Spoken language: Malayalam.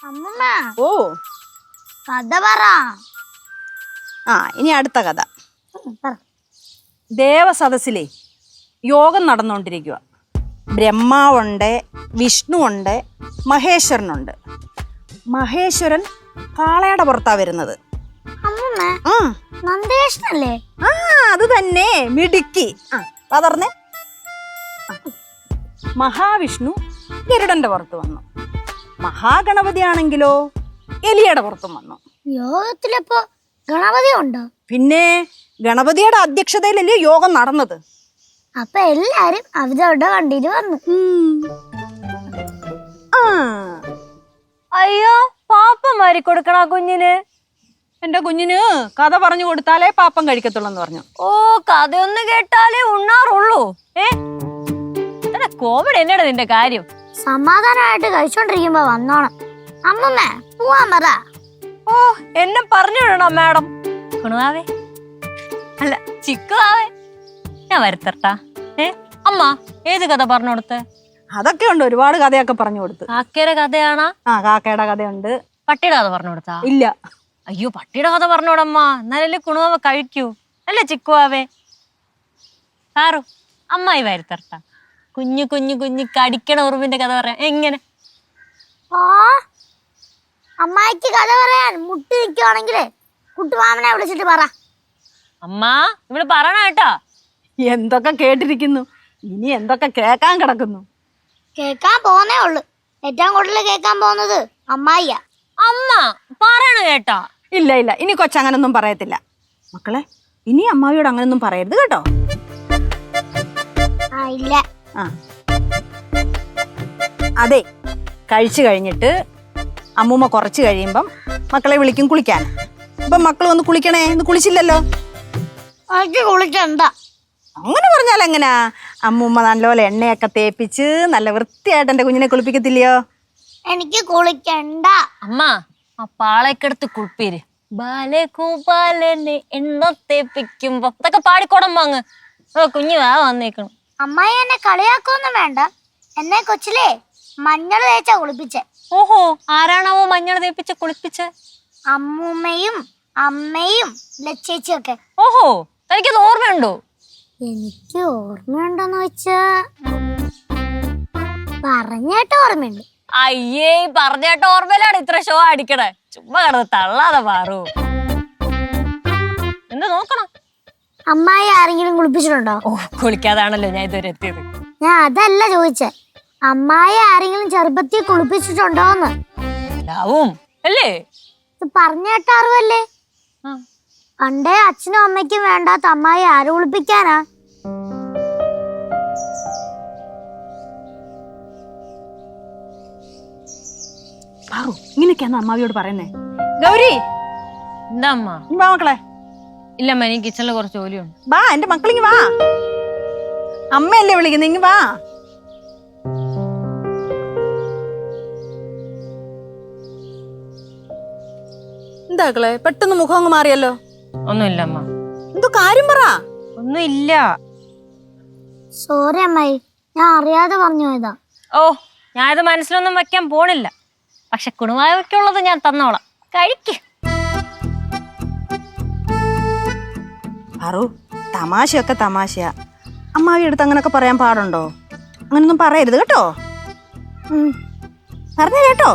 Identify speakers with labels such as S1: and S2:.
S1: അമ്മമ്മ
S2: ഓ
S1: കഥ പറ.
S2: ഇനി അടുത്ത കഥ.
S1: പറ.
S2: ദേവസദസ്സിലെ യോഗം നടന്നുകൊണ്ടിരിക്കുക. ബ്രഹ്മാവുണ്ട്, വിഷ്ണുവുണ്ട്, മഹേശ്വരനുണ്ട്. മഹേശ്വരൻ കാളയുടെ പുറത്താ വരുന്നത്.
S1: അമ്മമ്മ നന്ദേഷനല്ലേ?
S2: അത് തന്നെ, മിടുക്കി. പതർന്നേ. മഹാവിഷ്ണു ഗരുഡന്റെ പുറത്ത് വന്നു. മഹാഗണപതി ആണെങ്കിലോ എലിയുടെ പുറത്തും വന്നു.
S1: യോഗത്തിലപ്പോ ഗണപതി ഉണ്ടോ?
S2: പിന്നെ ഗണപതിയുടെ അധ്യക്ഷതയിലല്ലേ യോഗം നടന്നത്.
S1: അപ്പൊ എല്ലാരും അവരുടെ വണ്ടിയിൽ വന്നു.
S3: അയ്യോ, പാപ്പം വാരി കൊടുക്കണ കുഞ്ഞിന്.
S2: എന്റെ കുഞ്ഞിന് കഥ പറഞ്ഞു കൊടുത്താലേ പാപ്പം കഴിക്കത്തുള്ളൂ എന്ന് പറഞ്ഞു.
S3: ഓ, കഥയൊന്ന് കേട്ടാലേ ഉണ്ണാറുള്ളൂ. കോവിഡ് എന്നടാ നിന്റെ കാര്യം?
S1: സമാധാനമായിട്ട് കഴിച്ചോണ്ടിരിക്കുമ്പോ വന്നോണം. അമ്മമ്മ പോവാൻ പറ.
S3: ഓ, എന്നെ പറഞ്ഞു വിടണോ മാഡം? കുണുവാവേ അല്ല ചിക്കുവാവേ, ഞാൻ വരുത്തട്ടാ. അമ്മ ഏത് കഥ പറഞ്ഞു കൊടുത്തേ?
S2: അതൊക്കെ ഉണ്ട്, ഒരുപാട് കഥയൊക്കെ പറഞ്ഞു കൊടുത്ത്.
S3: കാക്കയുടെ കഥയാണാ?
S2: കാക്കയുടെ കഥയുണ്ട്.
S3: പട്ടിയുടെ കഥ പറഞ്ഞു കൊടുത്താ?
S2: ഇല്ല.
S3: അയ്യോ, പട്ടിയുടെ കഥ പറഞ്ഞോടമ്മ, എന്നാലല്ലേ കുണുവാവ കഴിക്കൂ. അല്ലേ ചിക്കുവാവേ? സാറു അമ്മായി വരുത്തട്ടാ. കുഞ്ഞു കുഞ്ഞു കുഞ്ഞു കടിക്കണ ഉറുമ്പിന്റെ കഥ പറയാം. എങ്ങനെ?
S1: അമ്മായിക്ക് കഥ പറയാൻ മുട്ടി നിൽക്കുവാണെങ്കിലേ കുട്ടുമാമനെ വിളിച്ചിട്ട് പറ.
S3: അമ്മ ഇവിടെ പറയണ കേട്ടാ.
S2: എന്തൊക്കെ കേട്ടിരിക്കുന്നു, ഇനി എന്തൊക്കെ കേക്കാൻ കിടക്കുന്നു.
S1: കേക്കാൻ പോന്നേ ഉള്ളു. ഏറ്റവും കൂടുതൽ കേക്കാൻ പോകുന്നത് അമ്മായിയാ.
S3: അമ്മ പറയണ കേട്ടാ.
S2: ഇല്ല ഇല്ല, ഇനി കൊച്ചങ്ങനൊന്നും പറയത്തില്ല. മക്കളെ, ഇനി അമ്മാവിയോട് അങ്ങനൊന്നും പറയരുത് കേട്ടോ.
S1: ഇല്ല.
S2: അതെ, കഴിച്ചു കഴിഞ്ഞിട്ട് അമ്മൂമ്മ കുറച്ച് കഴിയുമ്പം മക്കളെ വിളിക്കും കുളിക്കാൻ. ഇപ്പം മക്കൾ വന്ന് കുളിക്കണേ, ഇന്ന് കുളിച്ചില്ലല്ലോ.
S1: കുളിക്കണ്ട.
S2: അങ്ങനെ പറഞ്ഞാൽ എങ്ങനാ? അമ്മൂമ്മ നല്ലപോലെ എണ്ണയൊക്കെ തേപ്പിച്ച് നല്ല വൃത്തിയായിട്ട് എന്റെ കുഞ്ഞിനെ കുളിപ്പിക്കത്തില്ലയോ?
S1: എനിക്ക് കുളിക്കണ്ട.
S3: അമ്മ ആ പാളക്കെടുത്ത് കുളിപ്പീര്. ബാലകൂപാലനെ എണ്ണ തേപ്പിക്കുമ്പോ ഇതൊക്കെ പാടിക്കോടം വാങ്ങ്. കുഞ്ഞു വന്നേക്കണം.
S1: അമ്മായി എന്നെ കളിയാക്കൊന്നും വേണ്ട. എന്നെ കൊച്ചിലേ മഞ്ഞൾ തേച്ചാ കുളിപ്പിച്ചേ.
S3: ഓഹോ, ആരാണാവോ മഞ്ഞൾ തേപ്പിച്ച് കുളിപ്പിച്ച്?
S1: അമ്മൂമ്മയും അമ്മയും ലച്ചേച്ചിയും ഒക്കെ.
S3: ഓഹോ, തനിക്കത് ഓർമ്മയുണ്ടോ?
S1: എനിക്ക് ഓർമ്മയുണ്ടോന്ന് വെച്ചാ പറഞ്ഞേട്ട ഓർമ്മയുണ്ട്.
S3: അയ്യേ, പറഞ്ഞേട്ട ഓർമ്മയിലാണ് ഇത്ര ഷോ അടിക്കണേ. ചുമ്മാ കിടന്ന് തള്ളാതെ മാറൂ. എന്താ നോക്കണം?
S1: അമ്മായി ആരെങ്കിലും കുളിപ്പിച്ചിട്ടുണ്ടോ?
S3: ഓ, കുളിക്കാതാണല്ലോ ഞാൻ ഇതുവരെ എത്തിയത്.
S1: ഞാൻ അതല്ല ചോദിച്ചേ, അമ്മായി ആരെങ്കിലും ചെറുപ്പത്തിൽ കുളിപ്പിച്ചിട്ടുണ്ടോന്ന്.
S3: ഉണ്ടാവും അല്ലേ?
S1: ഇത് പറഞ്ഞേട്ട അറിവല്ലേ? പണ്ടേ അച്ഛനും അമ്മയ്ക്കും വേണ്ടാത്ത അമ്മായി ആര് കുളിപ്പിക്കാനാ?
S2: ഇങ്ങനെയൊക്കെയാന്ന് അമ്മാവിയോട് പറയുന്നേ. ഗൗരി,
S3: എന്താ അമ്മ?
S2: വാ മക്കളെ.
S3: ഇല്ലമ്മ, എനിക്ക് കിച്ചണില് കുറച്ച് ജോലിയുണ്ട്.
S2: വാ, എന്റെ മക്കളിങ്ങി വാ. അമ്മയല്ലേ വിളിക്കുന്നത്, ഇങ്ങി വാ. എന്താ മക്കളെ, പെട്ടെന്ന് മുഖം അങ്ങ് മാറിയല്ലോ.
S3: ഒന്നുമില്ല അമ്മ.
S2: എന്തോ കാര്യം പറ.
S3: ഒന്നുമില്ല.
S1: സോറി അമ്മായി, ഞാൻ അറിയാതെ പറഞ്ഞു പോയതാ.
S3: ഓ, ഞാനിത് മനസ്സിലൊന്നും വെക്കാൻ പോണില്ല. പക്ഷെ കുണുവാവയ്ക്കുള്ളത് ഞാൻ തന്നോളാം. കഴിക്ക്.
S2: പറു, തമാശയൊക്കെ തമാശയാ. അമ്മാവി അടുത്ത് അങ്ങനൊക്കെ പറയാൻ പാടുണ്ടോ? അങ്ങനൊന്നും പറയരുത് കേട്ടോ. പറഞ്ഞു കേട്ടോ.